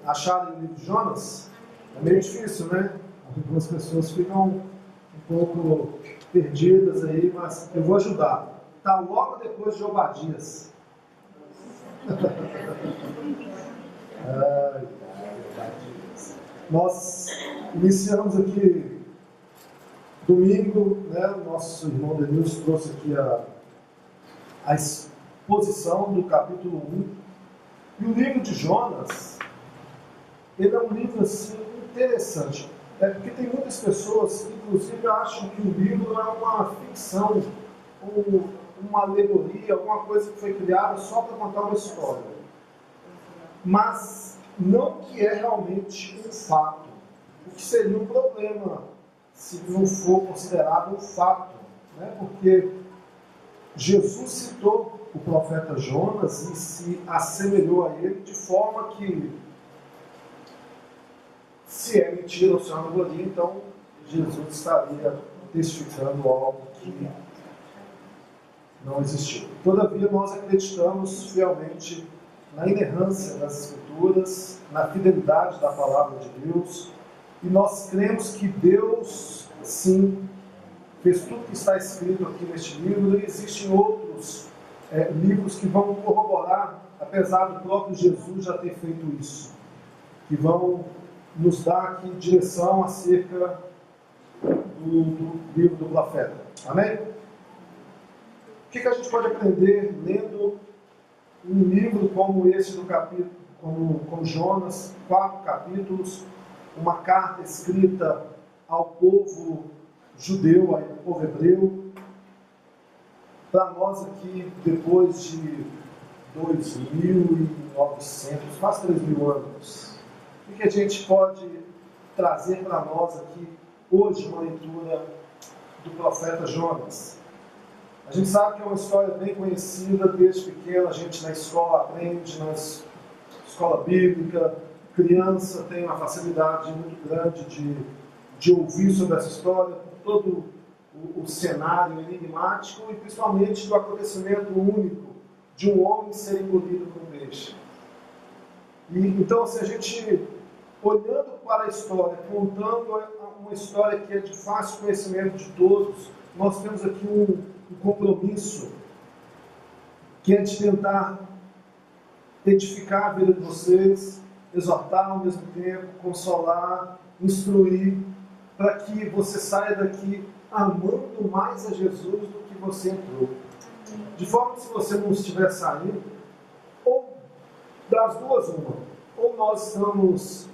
Acharam o livro de Jonas? É meio difícil, né? Algumas pessoas ficam um pouco perdidas aí, mas eu vou ajudar. Está logo depois de Obadias. Nós iniciamos aqui domingo, né? O nosso irmão Denilson trouxe aqui a exposição do capítulo 1. E o livro de Jonas, ele é um livro assim, interessante. Porque tem muitas pessoas que, inclusive, acham que o livro é uma ficção, ou uma alegoria, alguma coisa que foi criada só para contar uma história. Mas não que é realmente um fato. O que seria um problema se não for considerado um fato. Né? Porque Jesus citou o profeta Jonas e se assemelhou a ele de forma que, se é mentira ou se é uma alegoria, então Jesus estaria testificando algo que não existiu. Todavia, nós acreditamos fielmente na inerrância das Escrituras, na fidelidade da palavra de Deus, e nós cremos que Deus, sim, fez tudo que está escrito aqui neste livro, e existem outros livros que vão corroborar, apesar do próprio Jesus já ter feito isso, que vão nos dar aqui direção acerca do livro do profeta. Amém? O que a gente pode aprender lendo um livro como esse do capítulo, como Jonas, 4 capítulos, uma carta escrita ao povo judeu, ao povo hebreu, para nós aqui, depois de 2.900, quase 3.000 anos, o que a gente pode trazer para nós aqui hoje, uma leitura do profeta Jonas? A gente sabe que é uma história bem conhecida, desde pequeno a gente na escola aprende, na escola bíblica, criança tem uma facilidade muito grande de ouvir sobre essa história, por todo o cenário enigmático e principalmente do acontecimento único de um homem ser engolido por um peixe. E então, se a gente, olhando para a história, contando uma história que é de fácil conhecimento de todos, nós temos aqui um compromisso que é de tentar edificar a vida de vocês, exortar ao mesmo tempo, consolar, instruir, para que você saia daqui amando mais a Jesus do que você entrou. De forma que, se você não estiver saindo, ou das duas uma, ou nós estamos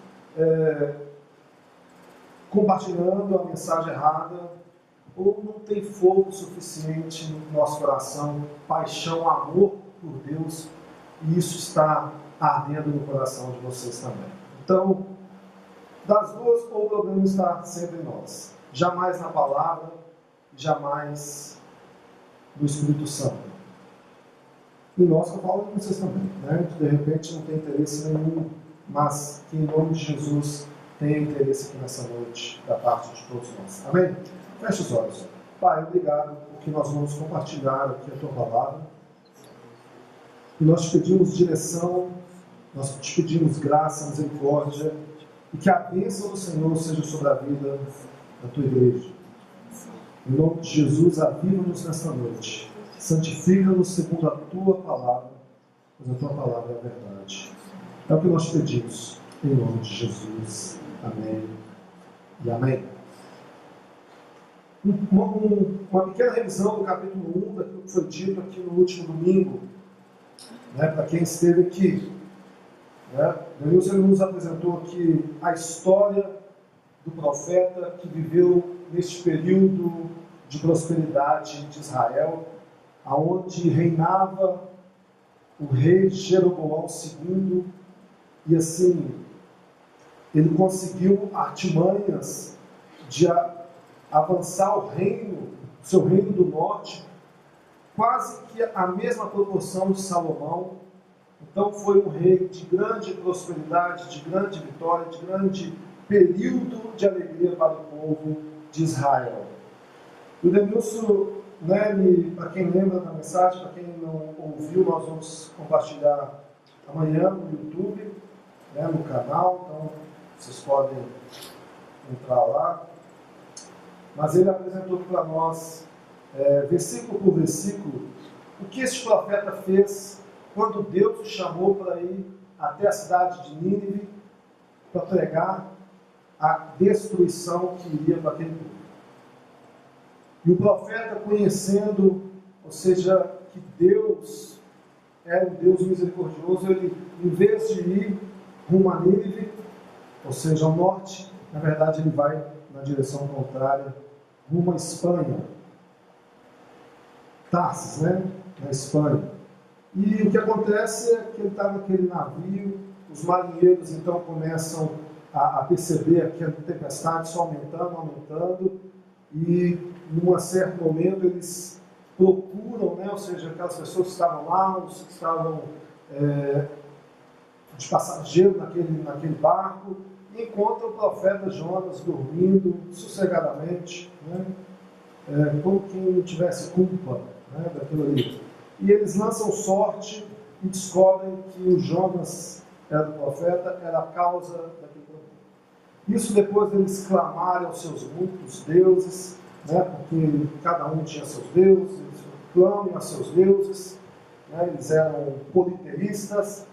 compartilhando a mensagem errada, ou não tem fogo suficiente no nosso coração, paixão, amor por Deus, e isso está ardendo no coração de vocês também. Então, das duas, o problema está sempre em nós. Jamais na palavra, jamais no Espírito Santo. E nós, que eu falo com vocês também, né? De repente não tem interesse nenhum, mas que em nome de Jesus tenha interesse aqui nessa noite, da parte de todos nós. Amém? Feche os olhos. Pai, obrigado, porque nós vamos compartilhar aqui a Tua palavra. E nós te pedimos direção, nós te pedimos graça, misericórdia, e que a bênção do Senhor seja sobre a vida da Tua igreja. Em nome de Jesus, aviva-nos nesta noite. Santifica-nos segundo a Tua palavra, pois a Tua palavra é a verdade. É o que nós te pedimos, em nome de Jesus. Amém e amém. Uma pequena revisão do capítulo 1, daquilo que foi dito aqui no último domingo, né, para quem esteve aqui. Né, Deus nos apresentou aqui a história do profeta que viveu neste período de prosperidade de Israel, aonde reinava o rei Jeroboão II, e assim, ele conseguiu artimanhas de avançar o reino, seu reino do norte, quase que a mesma proporção de Salomão. Então foi um rei de grande prosperidade, de grande vitória, de grande período de alegria para o povo de Israel. O Denilson, né, para quem lembra da mensagem, para quem não ouviu, nós vamos compartilhar amanhã no YouTube. né, no canal, então vocês podem entrar lá. Mas ele apresentou para nós, versículo por versículo, o que este profeta fez quando Deus o chamou para ir até a cidade de Nínive para pregar a destruição que iria para aquele povo. E o profeta, conhecendo, ou seja, que Deus era um Deus misericordioso, ele, em vez de ir rumo a Nínive, ou seja, ao norte, na verdade ele vai na direção contrária, rumo à Espanha. Tarsis, né? Na Espanha. E o que acontece é que ele está naquele navio, os marinheiros então começam a perceber aquela tempestade só aumentando, e num certo momento eles procuram, né? Ou seja, aquelas pessoas que estavam lá, os que estavam de passageiro naquele barco, e encontram o profeta Jonas dormindo sossegadamente, né? Como quem não tivesse culpa, né, daquilo ali. E eles lançam sorte e descobrem que o Jonas era o profeta, era a causa daquele problema. Isso depois deles clamarem aos seus muitos deuses, né, porque cada um tinha seus deuses, eles clamam a seus deuses, né, eles eram politeístas,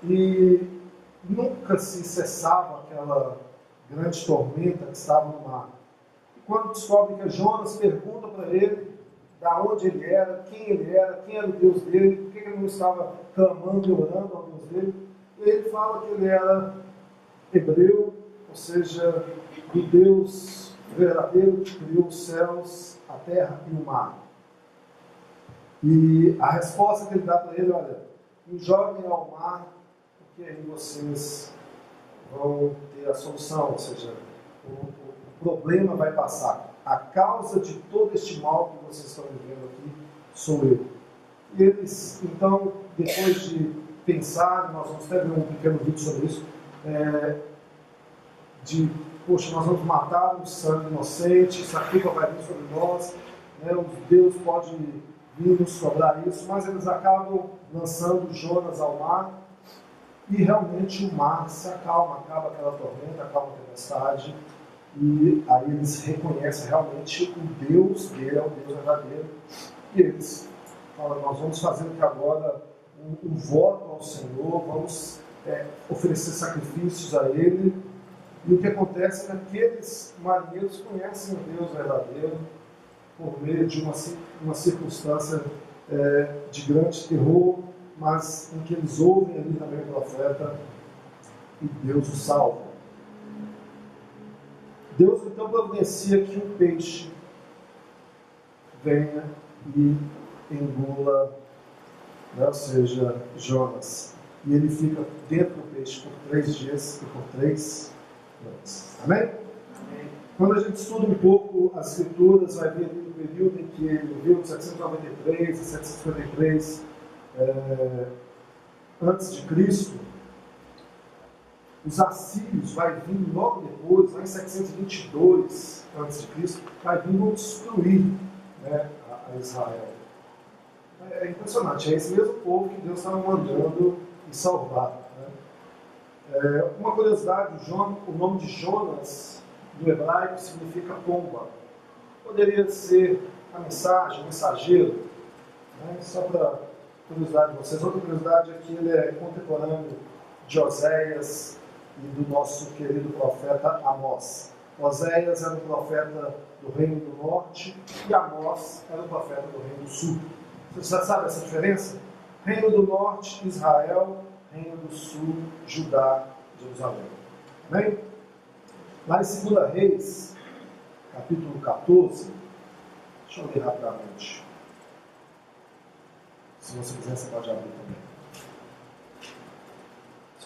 e nunca se cessava aquela grande tormenta que estava no mar. E quando descobrem que Jonas, pergunta para ele da onde ele era, quem era o Deus dele, por que ele não estava clamando e orando ao Deus dele, e ele fala que ele era hebreu, ou seja, do Deus verdadeiro que criou os céus, a terra e o mar. E a resposta que ele dá para ele, olha, me joguem ao mar, porque aí vocês vão ter a solução, ou seja, o problema vai passar. A causa de todo este mal que vocês estão vivendo aqui sou eu. E eles, então, depois de pensar, nós vamos até ver um pequeno vídeo sobre isso, poxa, nós vamos matar um sangue inocente, essa culpa vai vir sobre nós, né, o Deus pode vir nos cobrar isso, mas eles acabam lançando Jonas ao mar, e realmente o mar se acalma, acaba aquela tormenta, acaba a tempestade, e aí eles reconhecem realmente o Deus dele, é o Deus verdadeiro, e eles falam, nós vamos fazer aqui agora um voto ao Senhor, vamos oferecer sacrifícios a Ele, e o que acontece é que aqueles marinheiros conhecem o Deus verdadeiro por meio de uma circunstância de grande terror, mas em que eles ouvem ali também o profeta e Deus o salva. Deus então providencia que um peixe venha e engula, né, ou seja, Jonas. E ele fica dentro do peixe por 3 dias e por 3 noites. Amém? Amém. Quando a gente estuda um pouco as Escrituras, vai ver ali no período em que ele viveu, de 793 a 753 antes de Cristo, os assírios vai vir logo depois, lá em 722 a.C., vai vir e destruir, né, a Israel. É impressionante, é esse mesmo povo que Deus estava mandando e salvar. Né? Uma curiosidade, o nome de Jonas, do hebraico, significa pomba. Poderia ser a mensagem, o mensageiro. Né? Só para curiosidade de vocês. Outra curiosidade é que ele é contemporâneo de Oséias e do nosso querido profeta Amós. Oséias era o profeta do Reino do Norte e Amós era o profeta do Reino do Sul. Você já sabe essa diferença? Reino do Norte, Israel. Reino do Sul, Judá, Jerusalém. Amém? Lá em 2 Reis, capítulo 14, deixa eu ler rapidamente. Se você quiser, você pode abrir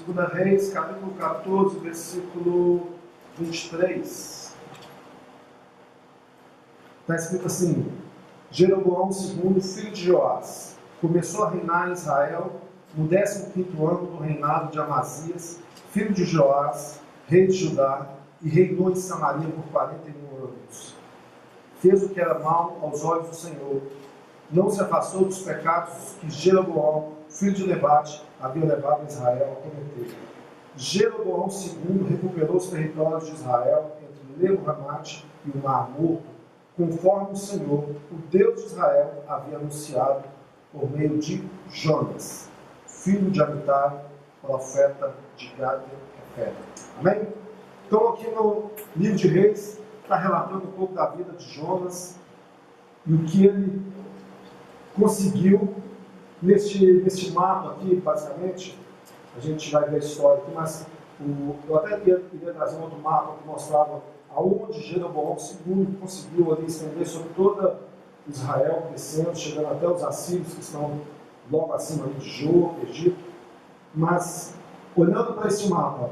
também. 2 Reis, capítulo 14, versículo 23. Está escrito assim: Jeroboão II, filho de Joás, começou a reinar em Israel no 15º ano do reinado de Amazias, filho de Joás, rei de Judá, e reinou em Samaria por 41 anos. Fez o que era mal aos olhos do Senhor. Não se afastou dos pecados que Jeroboão, filho de Nebate, havia levado Israel a cometer. Jeroboão II recuperou os territórios de Israel entre Lebo-Ramate e o Mar Morto, conforme o Senhor, o Deus de Israel, havia anunciado por meio de Jonas, filho de Amitai, profeta de Gade-Hefer. Amém? Então, aqui no livro de Reis, está relatando um pouco da vida de Jonas e o que ele conseguiu neste mapa aqui, basicamente. A gente vai ver a história aqui, mas eu até queria trazer um outro mapa que mostrava aonde Jeroboão II conseguiu ali estender sobre toda Israel, crescendo, chegando até os assírios, que estão logo acima ali de Jope, Egito. Mas, olhando para esse mapa,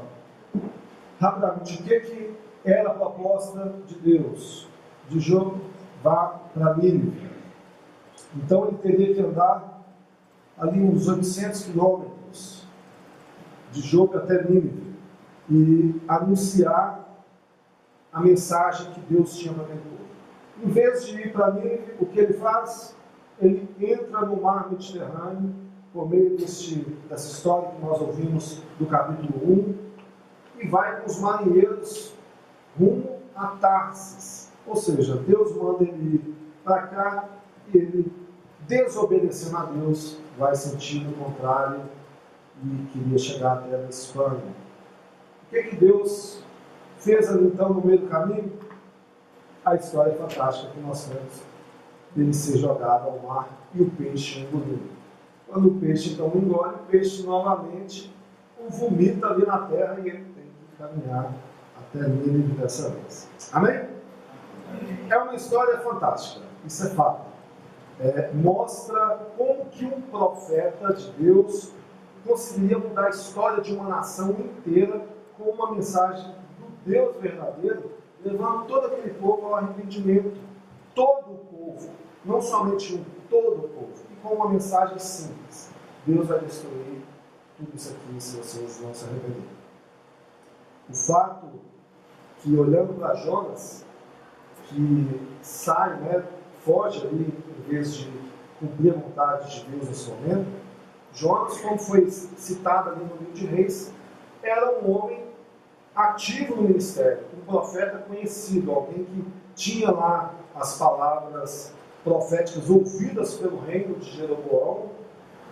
rapidamente, o que era a proposta de Deus? De Jope vá para Nínive. Então ele teria que andar ali uns 800 quilômetros de Jope até Nínive e anunciar a mensagem que Deus tinha para aquele povo. Em vez de ir para Nínive, o que ele faz? Ele entra no mar Mediterrâneo por meio dessa história que nós ouvimos do capítulo 1 e vai com os marinheiros rumo a Tarsis. Ou seja, Deus manda ele ir para cá e ele, desobedecendo a Deus, vai sentido contrário e queria chegar até a Espanha. O que Deus fez ali então no meio do caminho? A história fantástica que nós temos dele ser jogado ao mar e o peixe engolido. Quando o peixe então engole, o peixe novamente o vomita ali na terra e ele tem que caminhar até Nínive dessa vez. Amém? É uma história fantástica, isso é fato. Mostra como que um profeta de Deus conseguiria mudar a história de uma nação inteira com uma mensagem do Deus verdadeiro, levando todo aquele povo ao arrependimento. Todo o povo, não somente um, todo o povo. E com uma mensagem simples: Deus vai destruir tudo isso aqui se vocês não se arrependerem. O fato que, olhando para Jonas, que sai, foge ali, em vez de cumprir a vontade de Deus nesse momento, Jonas, como foi citado ali no livro de Reis, era um homem ativo no ministério, um profeta conhecido, alguém que tinha lá as palavras proféticas ouvidas pelo reino de Jeroboão,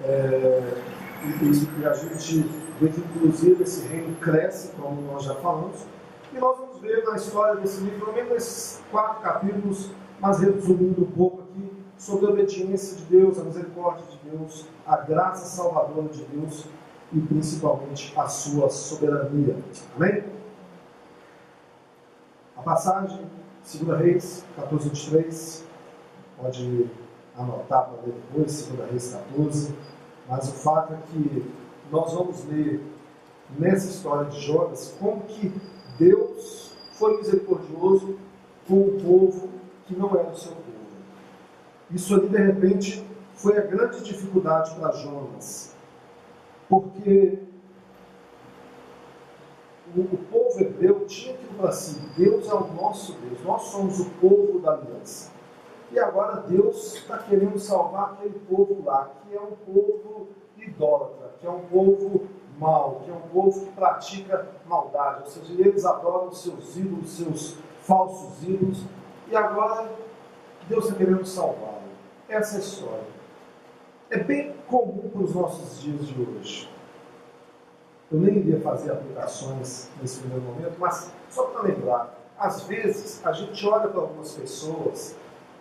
e a gente vê que inclusive esse reino cresce, como nós já falamos, e nós vamos ver na história desse livro, pelo menos esses 4 capítulos, mas resumindo um pouco aqui, sobre a obediência de Deus, a misericórdia de Deus, a graça salvadora de Deus e principalmente a sua soberania. Amém? A passagem, 2 Reis 14, 23, pode anotar para ler depois, 2 Reis 14, mas o fato é que nós vamos ler nessa história de Jonas como que Deus foi misericordioso com o povo que não era o seu povo. Isso ali, de repente, foi a grande dificuldade para Jonas, porque o povo hebreu tinha aquilo para si: Deus é o nosso Deus, nós somos o povo da aliança. E agora Deus está querendo salvar aquele povo lá, que é um povo idólatra, que é um povo mau, que é um povo que pratica maldade, ou seja, eles adoram seus ídolos, seus falsos ídolos, e agora Deus está querendo salvá-lo. Essa é a história. É bem comum para os nossos dias de hoje. Eu nem iria fazer aplicações nesse primeiro momento, mas só para lembrar, às vezes a gente olha para algumas pessoas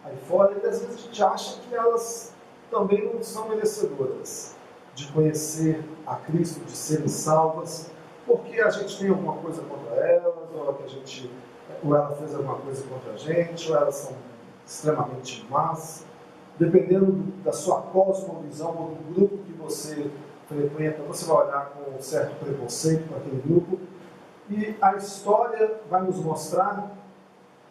aí fora e às vezes a gente acha que elas também não são merecedoras de conhecer a Cristo, de serem salvas, porque a gente tem alguma coisa contra elas, ou ela fez alguma coisa contra a gente, ou elas são extremamente más. Dependendo da sua cosmovisão ou do grupo que você frequenta, você vai olhar com um certo preconceito para aquele grupo. E a história vai nos mostrar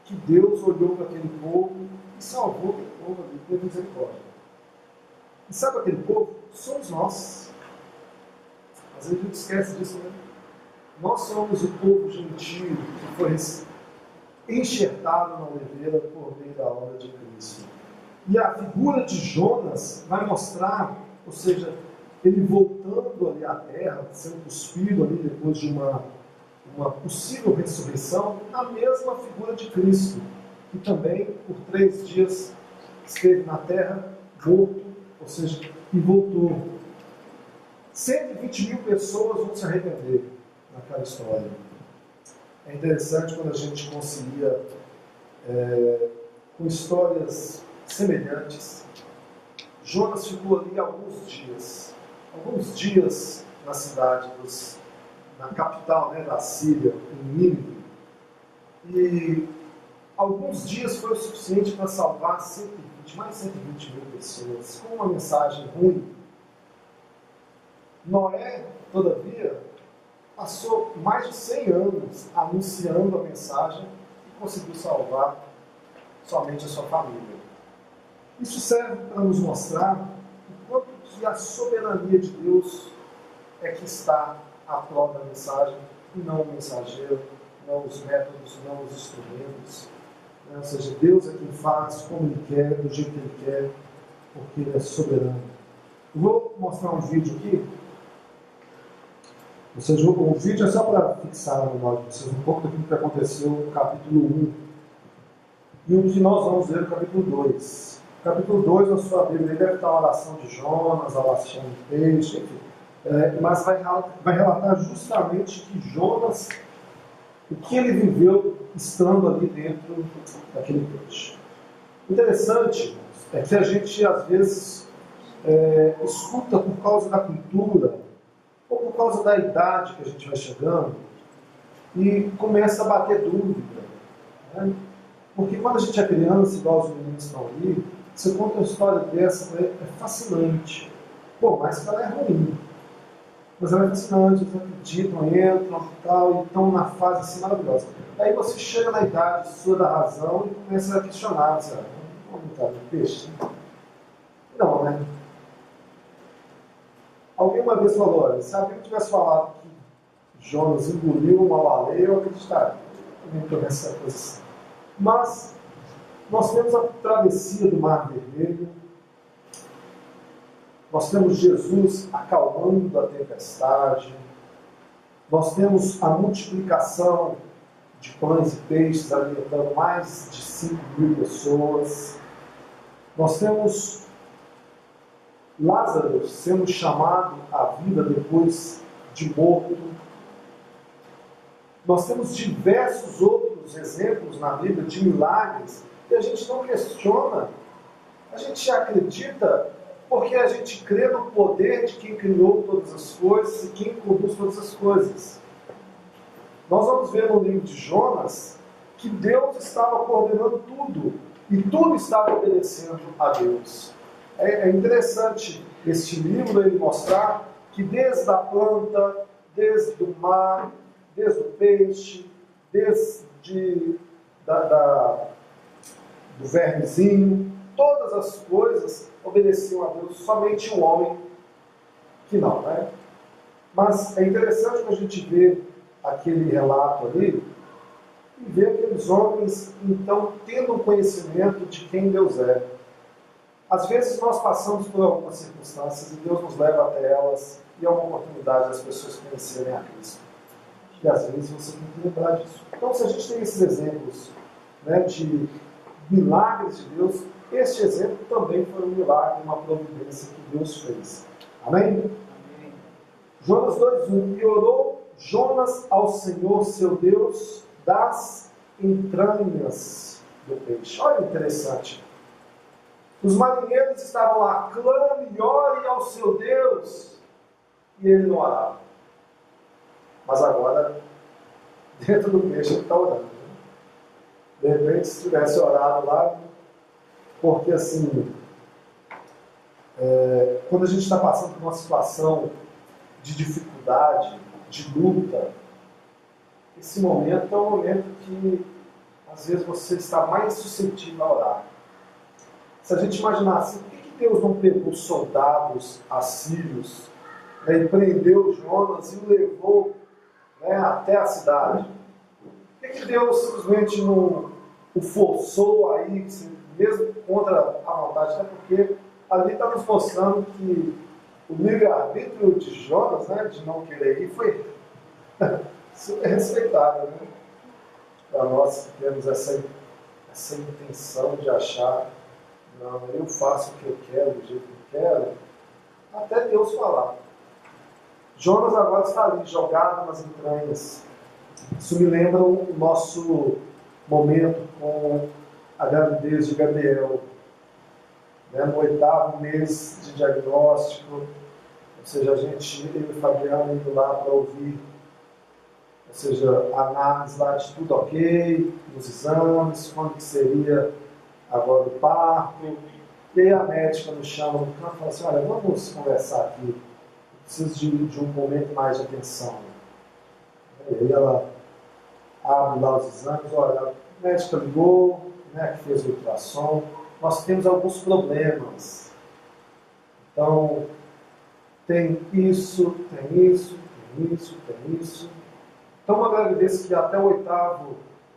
que Deus olhou para aquele povo e salvou aquele povo ali, teve misericórdia. E sabe aquele povo? Somos nós. Às vezes a gente esquece disso, né? Nós somos o povo gentio que foi enxertado na oliveira por meio da obra de Cristo. E a figura de Jonas vai mostrar, ou seja, ele voltando ali à terra, sendo cuspido ali depois de uma possível ressurreição, a mesma figura de Cristo, que também por 3 dias esteve na terra, morto, ou seja, e voltou. 120 mil pessoas vão se arrepender naquela história. É interessante quando a gente concilia com histórias semelhantes. Jonas ficou ali alguns dias na cidade, na capital, da Síria, em Nínive. E alguns dias foi o suficiente para salvar mais de 120 mil pessoas, com uma mensagem ruim. Noé, todavia, passou mais de 100 anos anunciando a mensagem e conseguiu salvar somente a sua família. Isso serve para nos mostrar o quanto que a soberania de Deus é que está à prova da mensagem, e não o mensageiro, não os métodos, não os instrumentos. Ou seja, Deus é quem faz como Ele quer, do jeito que Ele quer, porque Ele é soberano. Eu vou mostrar um vídeo aqui. Ou seja, o vídeo é só para fixar na memória de vocês um pouco daquilo que aconteceu no capítulo 1. E o que nós vamos ver no capítulo 2. O capítulo 2, na sua Bíblia, deve estar a oração de Jonas, a oração de peixe, enfim. Mas vai relatar justamente que Jonas, o que ele viveu estando ali dentro daquele peixe. Interessante é que a gente, às vezes, escuta por causa da cultura, ou por causa da idade que a gente vai chegando, e começa a bater dúvida. Né? Porque quando a gente é criança, igual os meninos estão ali, você conta uma história dessa, é fascinante. Pô, mas ela é ruim. Mas ela é fascinante, eles acreditam, entram e tal, e estão na fase assim maravilhosa. Aí você chega na idade sua da razão e começa a questionar, você vamos entrar no peixe? Não, né? Alguém uma vez falou, olha, se alguém tivesse falado que Jonas engoliu uma baleia, eu acreditaria. Eu nem estou nessa posição. Mas nós temos a travessia do Mar Vermelho, nós temos Jesus acalmando a tempestade, nós temos a multiplicação de pães e peixes alimentando mais de 5 mil pessoas, nós temos Lázaro sendo chamado à vida depois de morto. Nós temos diversos outros exemplos na Bíblia de milagres que a gente não questiona, a gente acredita porque a gente crê no poder de quem criou todas as coisas e quem conduz todas as coisas. Nós vamos ver no livro de Jonas que Deus estava coordenando tudo e tudo estava obedecendo a Deus. É interessante este livro ele mostrar que desde a planta, desde o mar, desde o peixe, desde do vermezinho, todas as coisas obedeciam a Deus, somente o homem que não, né? Mas é interessante quando a gente vê aquele relato ali e ver aqueles homens, então, tendo um conhecimento de quem Deus é. Às vezes nós passamos por algumas circunstâncias e Deus nos leva até elas e é uma oportunidade das pessoas conhecerem a Cristo. E às vezes você tem que lembrar disso. Então, se a gente tem esses exemplos, né, de milagres de Deus, este exemplo também foi um milagre, uma providência que Deus fez. Amém? Amém. Jonas 2:1. E orou Jonas ao Senhor, seu Deus, das entranhas do peixe. Olha, interessante. Os marinheiros estavam lá, clame e ore ao seu Deus, e ele não orava. Mas agora, dentro do peixe, ele está orando. De repente, se tivesse orado lá, porque assim, quando a gente está passando por uma situação de dificuldade, de luta, esse momento é um momento que, às vezes, você está mais suscetível a orar. Se a gente imaginar assim, por que Deus não pegou soldados assírios, né, e prendeu Jonas e o levou, né, até a cidade? Por que Deus simplesmente não o forçou a ir, mesmo contra a vontade? Até porque ali está nos mostrando que o livre-arbítrio de Jonas, né, de não querer ir, foi super respeitado, né? Para nós que temos essa intenção de achar, não, eu faço o que eu quero, do jeito que eu quero, até Deus falar. Jonas agora está ali, jogado nas entranhas. Isso me lembra o nosso momento com a gravidez de Gabriel, né, no 8º mês de diagnóstico, ou seja, eu e Fabiano indo lá para ouvir, ou seja, a análise lá de tudo ok, nos exames, quando que seria agora o parto. E aí a médica nos chama no canto e fala assim, olha, vamos conversar aqui, eu preciso de um momento mais de atenção. E aí ela abre lá os exames, olha, a médica ligou, né, que fez o ultrassom, nós temos alguns problemas. Então, tem isso, tem isso, tem isso, tem isso. Então, uma gravidez que até o 8º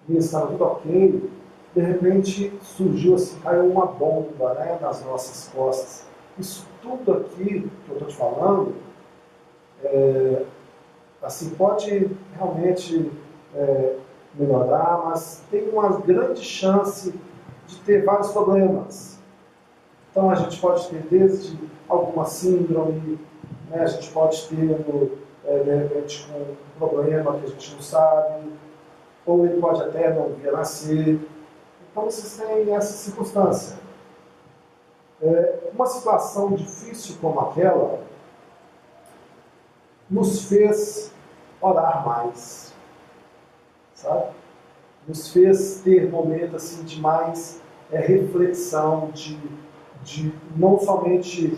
mês estava tudo ok, de repente surgiu assim, caiu uma bomba, né, nas nossas costas. Isso tudo aqui que eu estou te falando, assim, pode realmente melhorar, mas tem uma grande chance de ter vários problemas. Então a gente pode ter desde alguma síndrome, né, a gente pode ter de repente um problema que a gente não sabe, ou ele pode até não vir a nascer. Então vocês têm essa circunstância. Uma situação difícil como aquela nos fez orar mais, sabe? Nos fez ter momentos assim, de mais reflexão, de não somente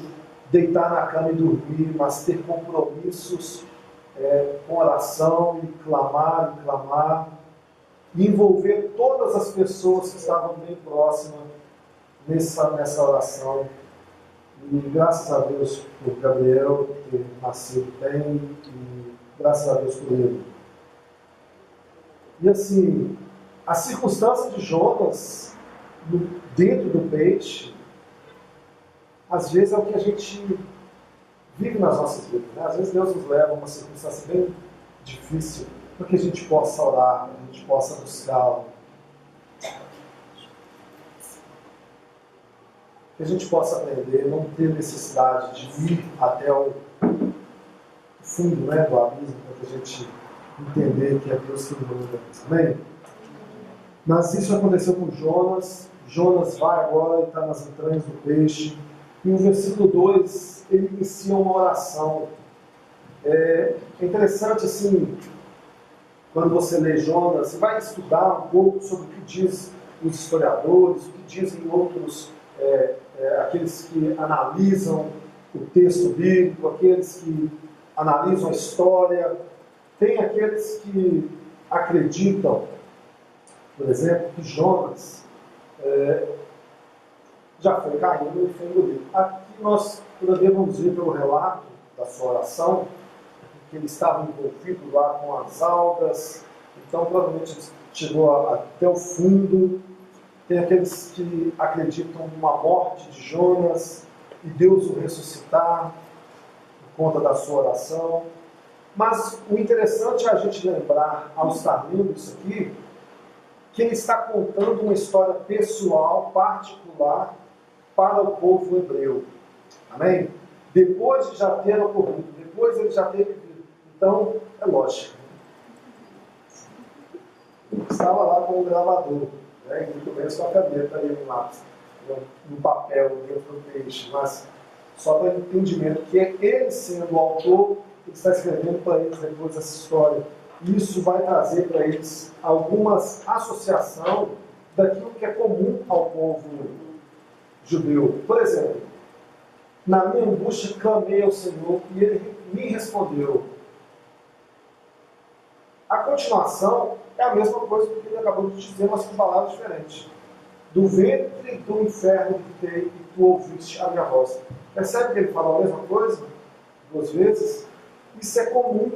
deitar na cama e dormir, mas ter compromissos com oração e clamar, e envolver todas as pessoas que estavam bem próximas nessa oração. E graças a Deus por Gabriel ter nascido bem, e graças a Deus por ele. E assim, a circunstância de Jonas dentro do peixe, às vezes é o que a gente vive nas nossas vidas, né? Às vezes Deus nos leva a uma circunstância bem difícil para que a gente possa orar, para que a gente possa buscá-lo, que a gente possa aprender, não ter necessidade de ir até o fundo, né, do abismo, para a gente entender que é Deus que nos manda. Amém? Mas isso aconteceu com Jonas. Jonas vai agora e está nas entranhas do peixe. E o versículo 2, ele inicia uma oração. É interessante, assim, quando você lê Jonas, você vai estudar um pouco sobre o que diz os historiadores, o que dizem outros, aqueles que analisam o texto bíblico, aqueles que analisam a história. Tem aqueles que acreditam, por exemplo, que Jonas já foi caindo e foi engolido. Aqui nós podemos ver pelo relato da sua oração, que ele estava envolvido lá com as algas, então provavelmente chegou até o fundo. Tem aqueles que acreditam numa morte de Jonas e Deus o ressuscitar por conta da sua oração. Mas o interessante é a gente lembrar, ao estar lendo isso aqui, que ele está contando uma história pessoal, particular, para o povo hebreu. Amém? Depois de já ter ocorrido, depois ele já ter vivido. Então, é lógico. Estava lá com o gravador, né? E muito bem com a caneta aí no papel, dentro do peixe, mas só para entendimento que é ele sendo o autor, ele está escrevendo para eles depois essa história. Isso vai trazer para eles algumas associação daquilo que é comum ao povo judeu. Por exemplo, na minha angústia clamei ao Senhor e Ele me respondeu. A continuação é a mesma coisa do que ele acabou de dizer, mas com palavras diferentes. Do ventre do inferno gritei e tu ouviste a minha voz. Percebe que ele fala a mesma coisa 2 vezes? Isso é comum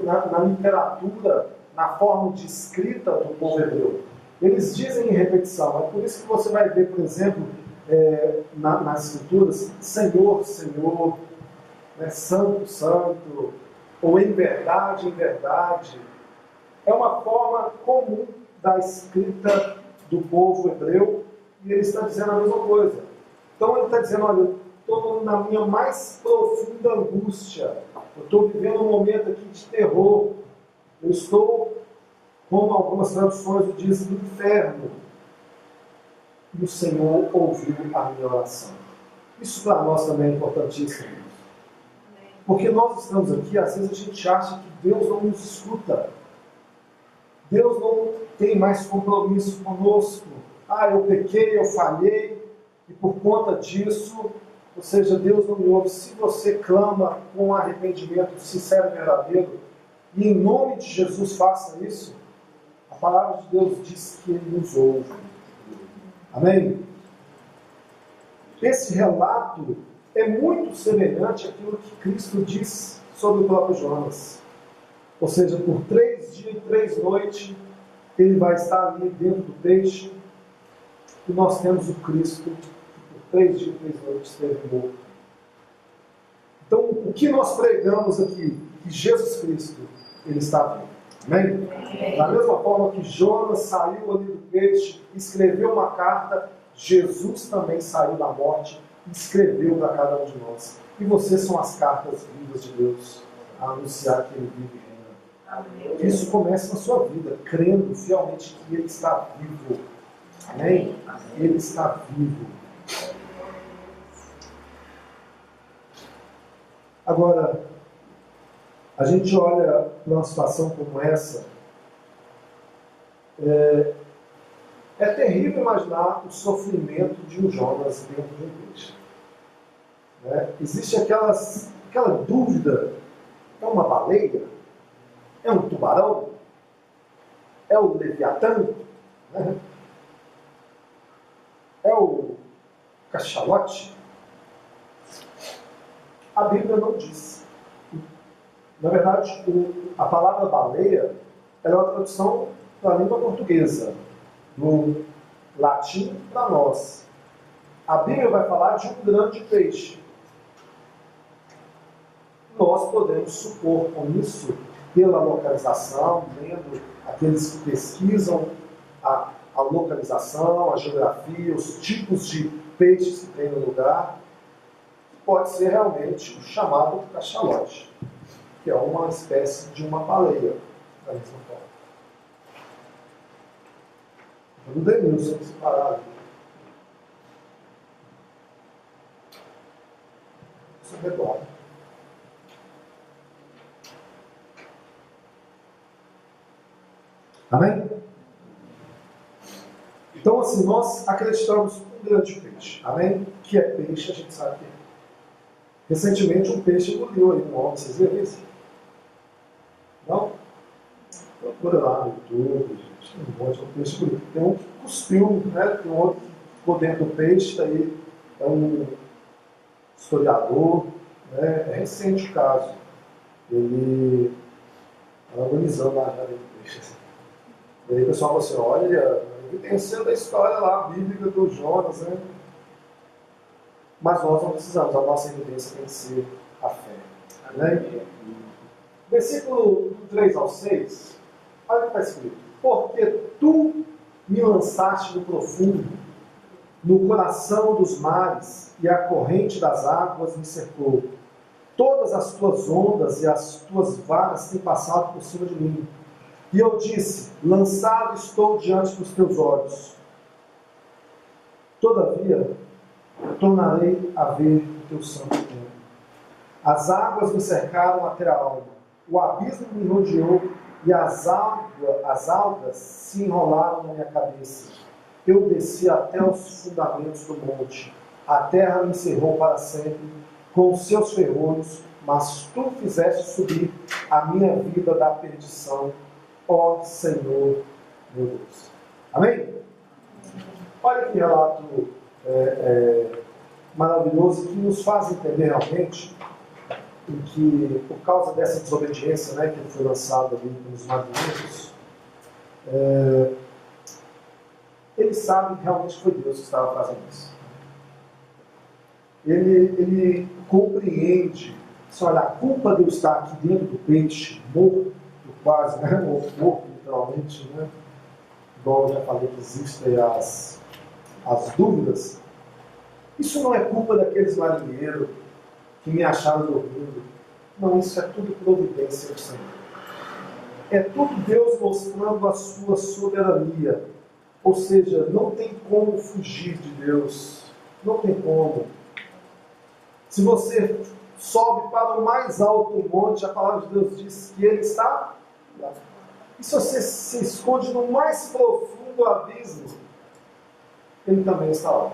na literatura, na forma de escrita do povo hebreu. Eles dizem em repetição. É por isso que você vai ver, por exemplo, nas escrituras, Senhor, Senhor, né, santo, santo, ou em verdade, é uma forma comum da escrita do povo hebreu, e ele está dizendo a mesma coisa. Então ele está dizendo, olha, eu estou na minha mais profunda angústia, eu estou vivendo um momento aqui de terror, eu estou, como algumas traduções dizem, no inferno. E o Senhor ouviu a minha oração. Isso para nós também é importantíssimo. Porque nós estamos aqui, às vezes a gente acha que Deus não nos escuta. Deus não tem mais compromisso conosco. Ah, eu pequei, eu falhei, e por conta disso, ou seja, Deus não me ouve. Se você clama com arrependimento sincero e verdadeiro, e em nome de Jesus faça isso, a palavra de Deus diz que Ele nos ouve. Amém? Esse relato é muito semelhante àquilo que Cristo diz sobre o próprio Jonas. Ou seja, por 3 dias e 3 noites, ele vai estar ali dentro do peixe, e nós temos o Cristo que por 3 dias e 3 noites esteve morto. Então, o que nós pregamos aqui? Que Jesus Cristo, Ele está vivo. Amém? Da mesma forma que Jonas saiu ali do peixe, escreveu uma carta, Jesus também saiu da morte e escreveu para cada um de nós. E vocês são as cartas vivas de Deus, a anunciar que Ele vive e reina. Isso começa na sua vida, crendo fielmente que Ele está vivo. Amém? Ele está vivo. Agora, a gente olha para uma situação como essa, é terrível imaginar o sofrimento de um Jonas dentro de um peixe. Existe aquela dúvida: é uma baleia? É um tubarão? É o Leviatã? É o cachalote? A Bíblia não diz. Na verdade, a palavra baleia é uma tradução da língua portuguesa, do latim para nós. A Bíblia vai falar de um grande peixe. Nós podemos supor com isso, pela localização, lendo aqueles que pesquisam a localização, a geografia, os tipos de peixes que tem no lugar, pode ser realmente o chamado cachalote, que é uma espécie de uma baleia, da mesma forma. Eu não dei Denilson separado. Isso é redor. Amém? Então, assim, nós acreditamos um grande peixe. Amém? Que é peixe, a gente sabe que é. Recentemente, um peixe engoliu aí um homem. Vocês viram isso? Não? Procura lá no YouTube, gente. Tem um monte de peixe engoliu. Tem um que cuspiu, né? Tem um outro que ficou dentro do peixe. Daí é um historiador. Né? É recente o caso. Ele estava agonizando lá dentro do peixe. Assim. E aí o pessoal falou assim: olha, evidenciando a história lá, bíblica do Jonas, né? Mas nós não precisamos, a nossa evidência tem que ser a fé. Né? Versículo 3 ao 6, olha o que está escrito: porque tu me lançaste no profundo, no coração dos mares, e a corrente das águas me cercou. Todas as tuas ondas e as tuas varas têm passado por cima de mim. E eu disse: lançado estou diante dos teus olhos. Todavia, tornarei a ver o teu santo templo. As águas me cercaram até a alma. O abismo me rodeou e as algas se enrolaram na minha cabeça. Eu desci até os fundamentos do monte. A terra me encerrou para sempre com os seus ferrolhos, mas tu fizeste subir a minha vida da perdição, ó Senhor meu Deus. Amém? Olha que relato maravilhoso, que nos faz entender realmente em que, por causa dessa desobediência, né, que foi lançada ali pelos magníficos, ele sabe que realmente foi Deus que estava fazendo isso. Ele compreende olha, a culpa de eu estar aqui dentro do peixe, morto, quase, né? Morto, literalmente, né? Igual eu já falei que existem as dúvidas. Isso não é culpa daqueles marinheiros que me acharam dormindo. Não, isso é tudo providência do Senhor. É tudo Deus mostrando a sua soberania. Ou seja, não tem como fugir de Deus. Não tem como. Se você sobe para o mais alto monte, a palavra de Deus diz que Ele está lá. E se você se esconde no mais profundo abismo, Ele também está lá.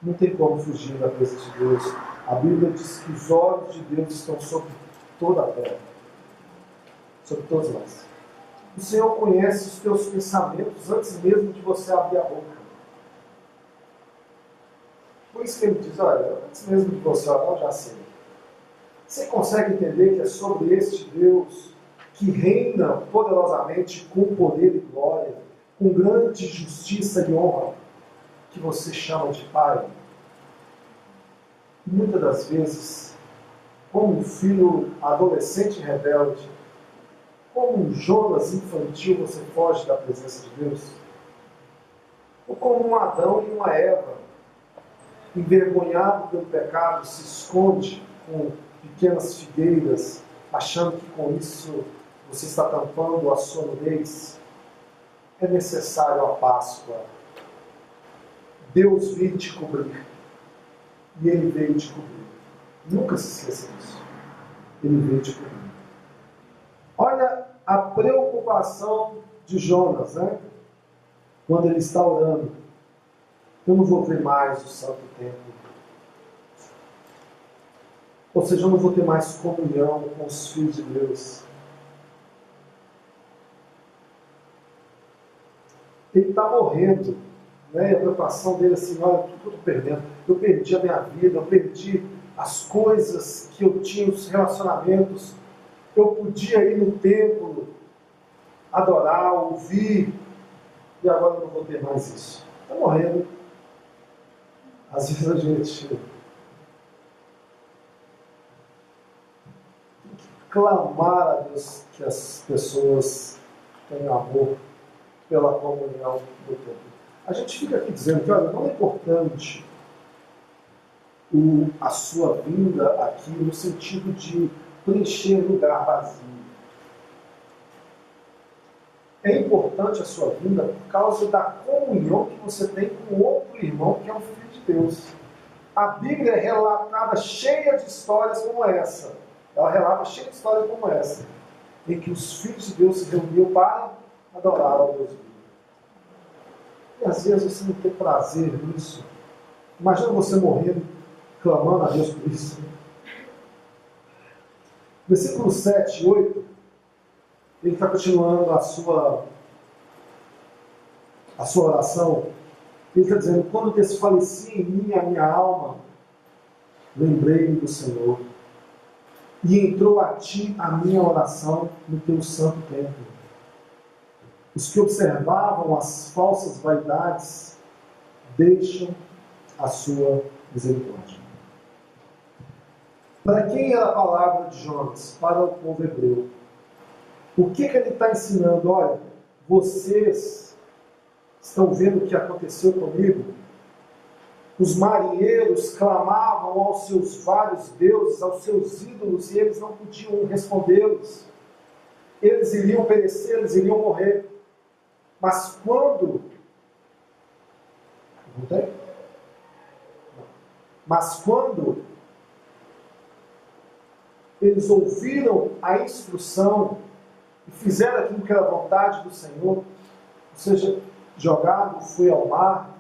Não tem como fugir da presença de Deus. A Bíblia diz que os olhos de Deus estão sobre toda a terra. Sobre todos nós. O Senhor conhece os teus pensamentos antes mesmo de você abrir a boca. Por isso que Ele diz, olha, antes mesmo de você orar, eu já sei. Você consegue entender que é sobre este Deus que reina poderosamente com poder e glória, com grande justiça e honra, que você chama de Pai? Muitas das vezes, como um filho adolescente rebelde, como um Jonas infantil, você foge da presença de Deus? Ou como um Adão e uma Eva, envergonhado pelo pecado, se esconde com pequenas figueiras, achando que com isso você está tampando a sua nudez? É necessário a Páscoa. Deus veio te cobrir. E Ele veio te cobrir. Nunca se esqueça disso. Ele veio te cobrir. Olha a preocupação de Jonas, né? Quando ele está orando. Eu não vou ver mais o santo templo. Ou seja, eu não vou ter mais comunhão com os filhos de Deus. Ele está morrendo. Né? E a preocupação dele é assim, olha, tudo que eu estou perdendo. Eu perdi a minha vida, eu perdi as coisas que eu tinha, os relacionamentos. Eu podia ir no templo, adorar, ouvir, e agora eu não vou ter mais isso. Está morrendo. Às vezes a gente tem que clamar a Deus que as pessoas tenham amor pela comunhão do templo. A gente fica aqui dizendo que, olha, não é importante a sua vinda aqui no sentido de preencher lugar vazio. É importante a sua vinda por causa da comunhão que você tem com outro irmão que é um filho de Deus. A Bíblia é relatada cheia de histórias como essa. Ela relata cheia de histórias como essa, em que os filhos de Deus se reuniam para adorar ao Deus vivo. E às vezes você não tem prazer nisso. Imagina você morrendo, clamando a Deus por isso. Versículo 7 e 8, ele está continuando a sua oração. Ele está dizendo, quando desfalecia em mim a minha alma, lembrei-me do Senhor, e entrou a ti a minha oração no teu santo templo. Os que observavam as falsas vaidades deixam a sua misericórdia. Para quem era a palavra de Jonas? Para o povo hebreu. O que ele está ensinando? Olha, vocês estão vendo o que aconteceu comigo? Os marinheiros clamavam aos seus vários deuses, aos seus ídolos, e eles não podiam respondê-los. Eles iriam perecer, eles iriam morrer. Mas quando... Não tem? Mas quando eles ouviram a instrução e fizeram aquilo que era a vontade do Senhor, ou seja, jogado foi ao mar,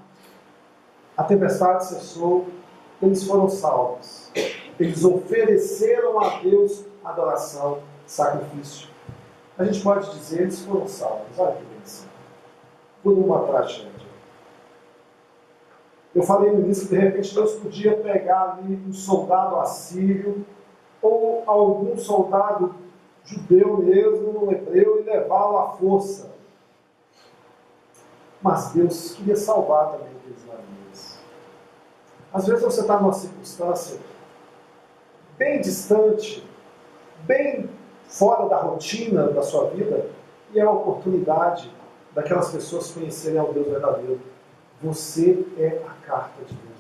a tempestade cessou, eles foram salvos. Eles ofereceram a Deus adoração, sacrifício. A gente pode dizer, eles foram salvos. Olha que bênção. Por uma tragédia. Eu falei no início que de repente Deus podia pegar ali um soldado assírio ou algum soldado judeu mesmo, um hebreu, e levá-lo à força. Mas Deus queria salvar também aqueles marinheiros. Às vezes você está numa circunstância bem distante, bem fora da rotina da sua vida, e é a oportunidade daquelas pessoas conhecerem ao Deus verdadeiro. Você é a carta de Deus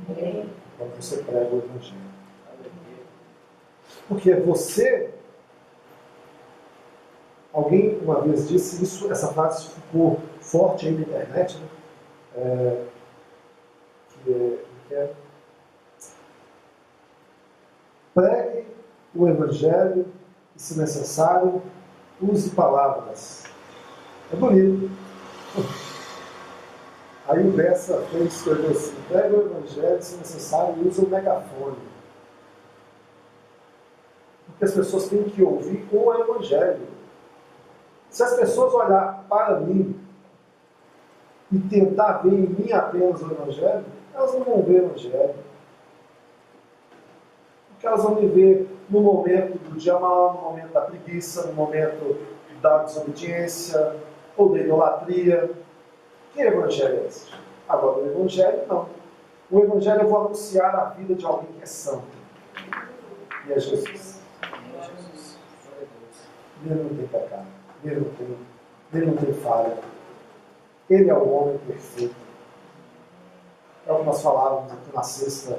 viva. Quando você prega o Evangelho. Porque você, alguém uma vez disse isso, essa frase ficou forte aí na internet, né? Que é pregue o Evangelho e, se necessário, use palavras. É bonito. Aí o Bessa fez escrever assim: pregue o Evangelho, se necessário, use o megafone. Porque as pessoas têm que ouvir o Evangelho. Se as pessoas olharem para mim e tentar ver em mim apenas o Evangelho, elas não vão ver o Evangelho. Porque elas vão me ver no momento do dia mal, no momento da preguiça, no momento da desobediência ou da idolatria. Que Evangelho é esse? Agora, o Evangelho não. O Evangelho eu vou anunciar a vida de alguém que é santo. E é Jesus. Ele não tem pecado. Ele não tem falha. Ele é o homem perfeito. É o que nós falávamos aqui na sexta,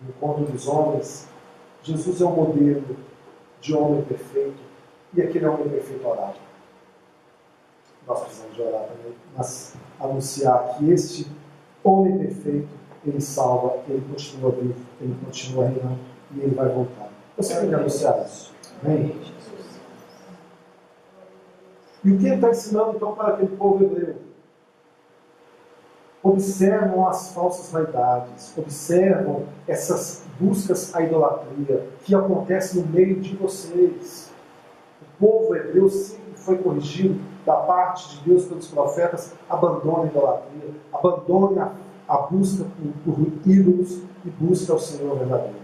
no encontro dos homens. Jesus é o modelo de homem perfeito. E aquele homem perfeito orava. Nós precisamos de orar também, mas anunciar que este homem perfeito, ele salva, ele continua vivo, ele continua reinando e ele vai voltar. Você tem que anunciar isso. Amém? E o que ele está ensinando então para aquele povo hebreu? Observam as falsas vaidades, observam essas buscas à idolatria que acontecem no meio de vocês. O povo hebreu sempre foi corrigido da parte de Deus pelos profetas: abandone a idolatria, abandone a busca por ídolos e busque ao Senhor verdadeiro.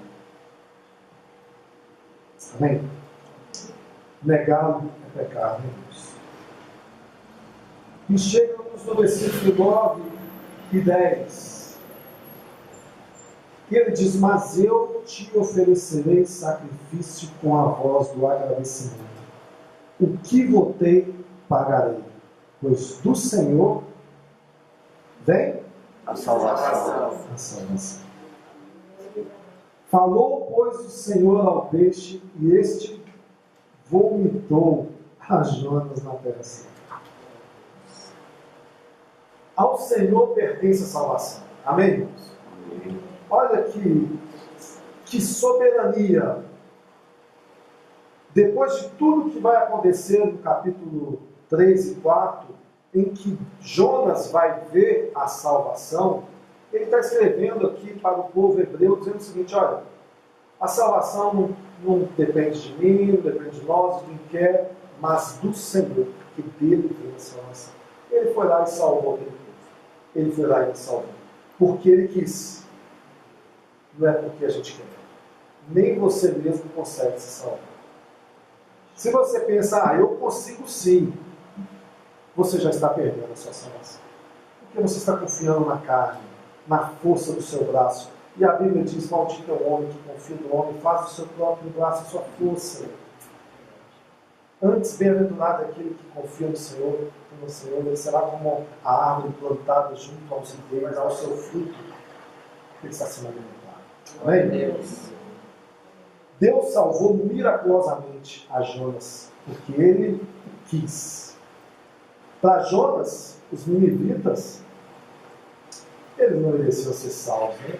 Amém? Negá-lo é pecado, irmãos. E chegamos no versículo 9 e 10. Ele diz: mas eu te oferecerei sacrifício com a voz do agradecimento. O que votei, pagarei, pois do Senhor vem a salvação. a salvação. Falou, pois, o Senhor ao peixe, e este vomitou a Jonas na terra seca. Ao Senhor pertence a salvação. Amém, irmãos? Olha que soberania. Depois de tudo que vai acontecer no capítulo 3 e 4, em que Jonas vai ver a salvação, ele está escrevendo aqui para o povo hebreu, dizendo o seguinte: olha, a salvação não depende de mim, não depende de nós, de quem quer, mas do Senhor, que dele vem a salvação. Ele foi lá e salvou aquele povo. Ele foi lá e nos salvou. Porque ele quis. Não é porque a gente quer. Nem você mesmo consegue se salvar. Se você pensa, eu consigo sim, você já está perdendo a sua salvação. Porque você está confiando na carne, na força do seu braço. E a Bíblia diz: maldito é o homem que confia no homem, faz do seu próprio braço a sua força. Antes, bem-aventurado é aquele que confia no Senhor, ele será como a árvore plantada junto aos ribeiros, ao seu fruto, ele está sendo alimentado. Amém? Deus salvou miraculosamente a Jonas, porque ele quis. Para Jonas, os ninivitas, eles não mereciam ser salvos, né?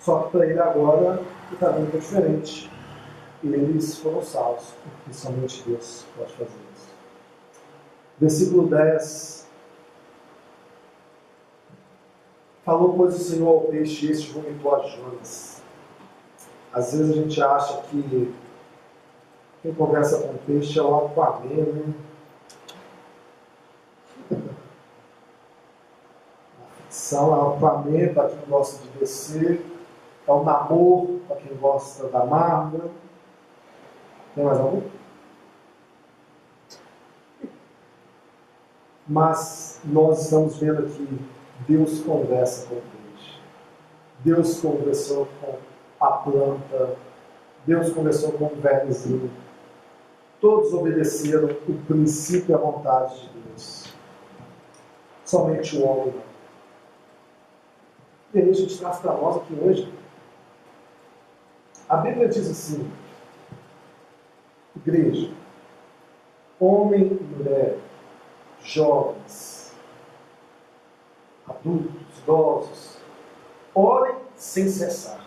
Só que para ele agora o caminho é diferente. Eles foram salvos, porque somente Deus pode fazer isso. Versículo 10. Falou, pois, o Senhor ao peixe, e este vomitou a Jonas. Às vezes a gente acha que quem conversa com peixe é o Aquaman, né? A ficção é o Aquaman para quem gosta de descer, é o Namor para quem gosta da Marvel. Tem mais algum? Mas nós estamos vendo aqui, Deus conversa com o peixe. Deus conversou com a planta, Deus conversou com um vermezinho. Todos obedeceram o princípio e a vontade de Deus. Somente o homem não. E aí a gente traz para nós aqui hoje. A Bíblia diz assim, igreja, homem e mulher, jovens, adultos, idosos, orem sem cessar.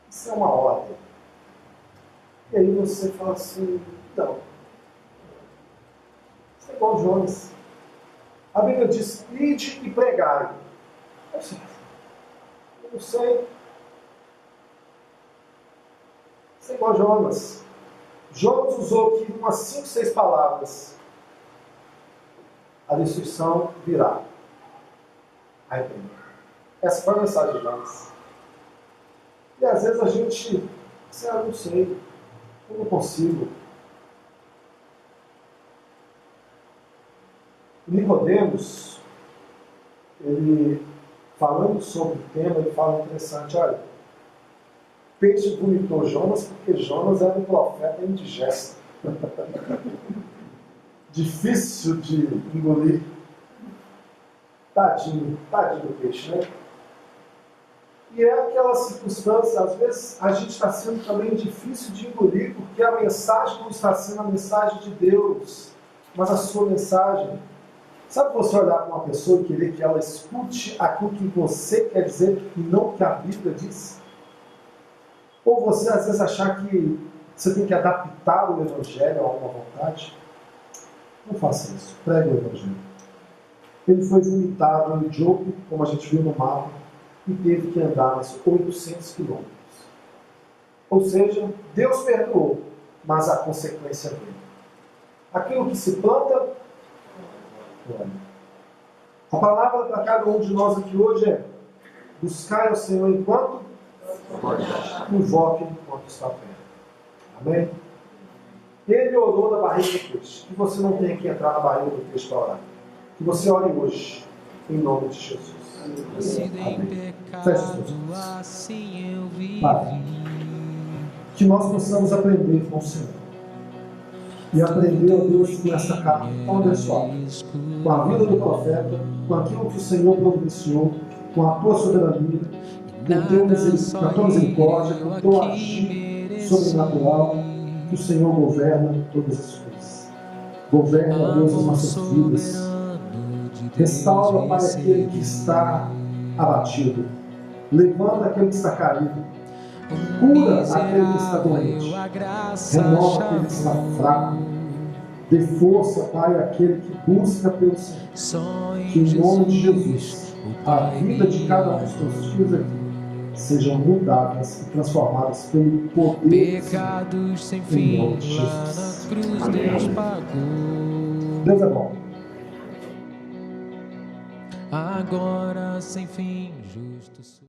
Isso é uma ordem. E aí você fala assim, não. Isso é igual Jonas. A Bíblia diz, ide e pregai. Eu não sei. Isso é igual Jonas. Jonas usou aqui umas 5, 6 palavras. A destruição virá. Arrependa. Essa foi a mensagem de Jonas. E às vezes a gente, eu não sei, eu não consigo. Nicodemos, ele, falando sobre o tema, ele fala interessante, olha, peixe vomitou Jonas porque Jonas era um profeta indigesto. Difícil de engolir. Tadinho do peixe, né? E é aquela circunstância, às vezes a gente está sendo também difícil de engolir, porque a mensagem não está sendo a mensagem de Deus, mas a sua mensagem. Sabe você olhar para uma pessoa e querer que ela escute aquilo que você quer dizer e não o que a Bíblia diz? Ou você às vezes achar que você tem que adaptar o Evangelho a uma vontade? Não faça isso, pregue o Evangelho. Ele foi vomitado em Jope, como a gente viu no mapa, e teve que andar mais 800 quilômetros. Ou seja, Deus perdoou, mas a consequência veio. Aquilo que se planta, a palavra para cada um de nós aqui hoje é: buscai ao Senhor enquanto invoque enquanto está perto. Amém? Ele orou na barriga do peixe. Que você não tenha que entrar na barriga do peixe para orar. Que você ore hoje, em nome de Jesus. Amém. Feche os olhos. Pai, que nós possamos aprender com o Senhor. E aprender, ó Deus, com essa carta tão abençoada, com a vida do profeta, com aquilo que o Senhor providenciou, com a tua soberania, com a tua misericórdia, com o teu agir sobrenatural, que o Senhor governa todas as coisas. Governa, ó Deus, as nossas vidas. Restaura, Pai, aquele que está abatido. Levanta aquele que está caído. Cura aquele que está doente. Renova aquele que está fraco. Dê força, Pai, àquele que busca pelo Senhor. Que em nome de Jesus, a vida de cada um dos teus filhos aqui sejam mudadas e transformadas pelo poder do Senhor. Em nome de Jesus. Amém. Deus é bom. Agora sem fim, justo.